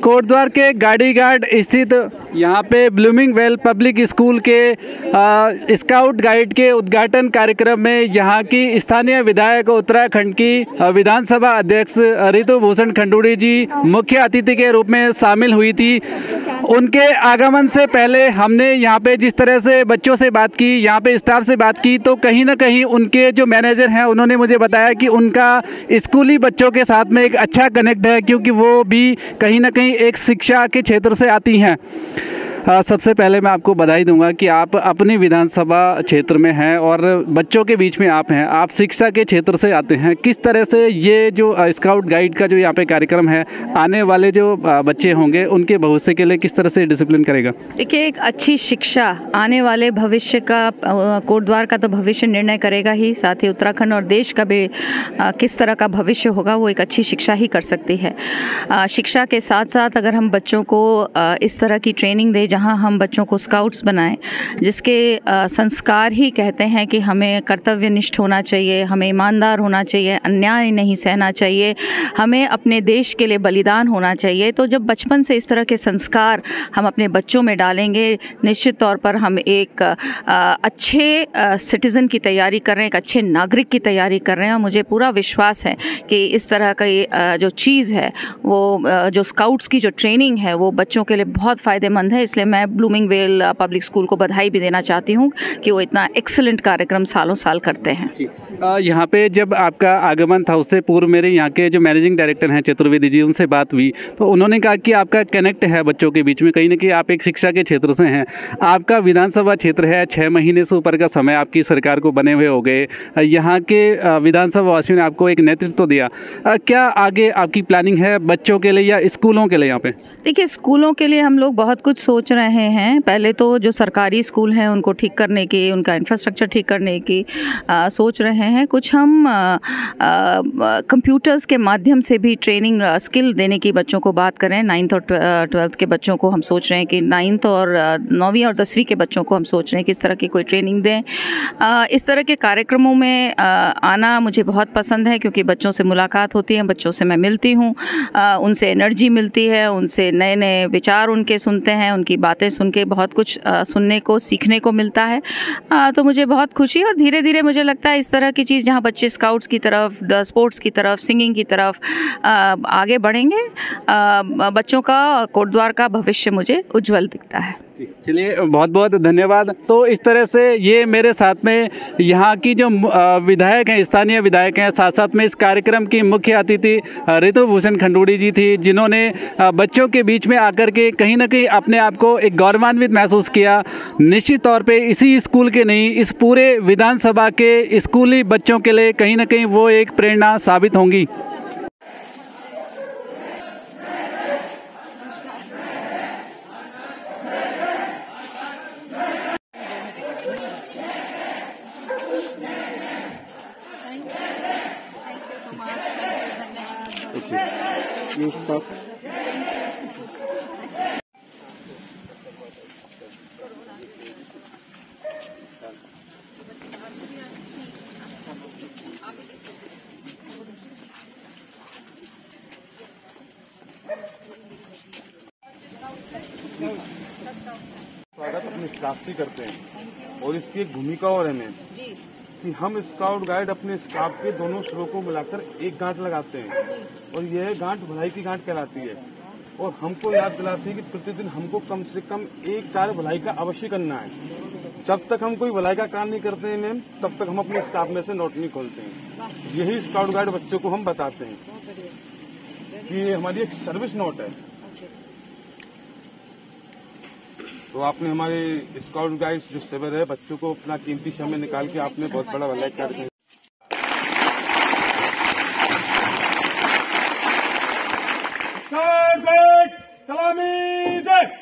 कोटद्वार के गाड़ी घाट स्थित यहाँ पे ब्लूमिंग वेल पब्लिक स्कूल के स्काउट गाइड के उद्घाटन कार्यक्रम में यहाँ की स्थानीय विधायक उत्तराखंड की विधानसभा अध्यक्ष रितु भूषण खंडूड़ी जी मुख्य अतिथि के रूप में शामिल हुई थी। उनके आगमन से पहले हमने यहाँ पे जिस तरह से बच्चों से बात की, यहाँ पे स्टाफ से बात की, तो कहीं ना कहीं उनके जो मैनेजर हैं उन्होंने मुझे बताया कि उनका स्कूली बच्चों के साथ में एक अच्छा कनेक्ट है, क्योंकि वो भी कहीं ना कहीं एक शिक्षा के क्षेत्र से आती हैं। सबसे पहले मैं आपको बधाई दूंगा कि आप अपनी विधानसभा क्षेत्र में हैं और बच्चों के बीच में आप हैं, आप शिक्षा के क्षेत्र से आते हैं। किस तरह से ये जो स्काउट गाइड का जो यहाँ पे कार्यक्रम है, आने वाले जो बच्चे होंगे उनके भविष्य के लिए किस तरह से डिसिप्लिन करेगा? देखिए, एक अच्छी शिक्षा आने वाले भविष्य का, कोटद्वार का तो भविष्य निर्णय करेगा ही, साथ ही उत्तराखंड और देश का भी किस तरह का भविष्य होगा वो एक अच्छी शिक्षा ही कर सकती है। शिक्षा के साथ साथ अगर हम बच्चों को इस तरह की ट्रेनिंग दें जहां हम बच्चों को स्काउट्स बनाएं, जिसके संस्कार ही कहते हैं कि हमें कर्तव्यनिष्ठ होना चाहिए, हमें ईमानदार होना चाहिए, अन्याय नहीं सहना चाहिए, हमें अपने देश के लिए बलिदान होना चाहिए। तो जब बचपन से इस तरह के संस्कार हम अपने बच्चों में डालेंगे, निश्चित तौर पर हम एक अच्छे सिटीज़न की तैयारी कर रहे हैं, एक अच्छे नागरिक की तैयारी कर रहे हैं। और मुझे पूरा विश्वास है कि इस तरह का जो चीज़ है, वो जो स्काउट्स की जो ट्रेनिंग है वो बच्चों के लिए बहुत फ़ायदेमंद है। इसलिए मैं ब्लूमिंग वेल पब्लिक स्कूल को बधाई भी देना चाहती हूँ कि वो इतना एक्सीलेंट कार्यक्रम सालों साल करते हैं। यहाँ पे जब आपका आगमन था उससे पूर्व मेरे यहाँ के जो मैनेजिंग डायरेक्टर हैं चतुर्वेदी जी, उनसे बात हुई तो उन्होंने कहा कि आपका कनेक्ट है बच्चों के बीच में, कहीं ना कहीं आप एक शिक्षा के क्षेत्र से हैं। आपका विधानसभा क्षेत्र है, 6 महीने से ऊपर का समय आपकी सरकार को बने हुए हो गए, यहाँ के विधानसभा वासियों ने आपको एक नेतृत्व दिया। क्या आगे आपकी प्लानिंग है बच्चों के लिए या स्कूलों के लिए? यहाँ पे देखिए, स्कूलों के लिए हम लोग बहुत कुछ सोच रहे हैं। पहले तो जो सरकारी स्कूल हैं उनको ठीक करने की, उनका इंफ्रास्ट्रक्चर ठीक करने की सोच रहे हैं। कुछ हम कंप्यूटर्स के माध्यम से भी ट्रेनिंग स्किल देने की बच्चों को बात करें। 9th और 12th के बच्चों को हम सोच रहे हैं कि 9th और 9वीं और 10वीं के बच्चों को हम सोच रहे हैं कि इस तरह की कोई ट्रेनिंग दें। इस तरह के कार्यक्रमों में आना मुझे बहुत पसंद है, क्योंकि बच्चों से मुलाकात होती है, बच्चों से मैं मिलती हूँ, उनसे एनर्जी मिलती है, उनसे नए नए विचार उनके सुनते हैं, उनकी बातें सुन के बहुत कुछ सुनने को, सीखने को मिलता है। तो मुझे बहुत खुशी, और धीरे धीरे मुझे लगता है इस तरह की चीज़ जहाँ बच्चे स्काउट्स की तरफ, स्पोर्ट्स की तरफ, सिंगिंग की तरफ आगे बढ़ेंगे, बच्चों का, कोटद्वार का भविष्य मुझे उज्जवल दिखता है। चलिए, बहुत बहुत धन्यवाद। तो इस तरह से ये मेरे साथ में यहाँ की जो विधायक हैं, स्थानीय विधायक हैं, साथ साथ में इस कार्यक्रम की मुख्य अतिथि रितु भूषण खंडूड़ी जी थी, जिन्होंने बच्चों के बीच में आकर के कहीं ना कहीं अपने आप को एक गौरवान्वित महसूस किया। निश्चित तौर पे इसी स्कूल के नहीं, इस पूरे विधानसभा के स्कूली बच्चों के लिए कहीं ना कहीं वो एक प्रेरणा साबित होंगी। स्वागत अपने स्टाफ से करते हैं, और इसकी एक भूमिका और है मैम कि हम स्काउट गाइड अपने स्टाफ के दोनों सिरों को मिलाकर एक गांठ लगाते हैं, और यह गांठ भलाई की गांठ कहलाती है, और हमको याद दिलाती है कि प्रतिदिन हमको कम से कम एक कार्य भलाई का अवश्य करना है। जब तक हम कोई भलाई का काम नहीं करते हैं मैम, तब तक हम अपने स्टाफ में से नोट नहीं खोलते हैं। यही स्काउट गाइड बच्चों को हम बताते हैं कि ये हमारी एक सर्विस नोट है। तो आपने हमारे स्काउट गाइड जो शिविर है, बच्चों को अपना कीमती समय निकाल के आपने बहुत बड़ा भलाई कार्य किया। सलामी जय।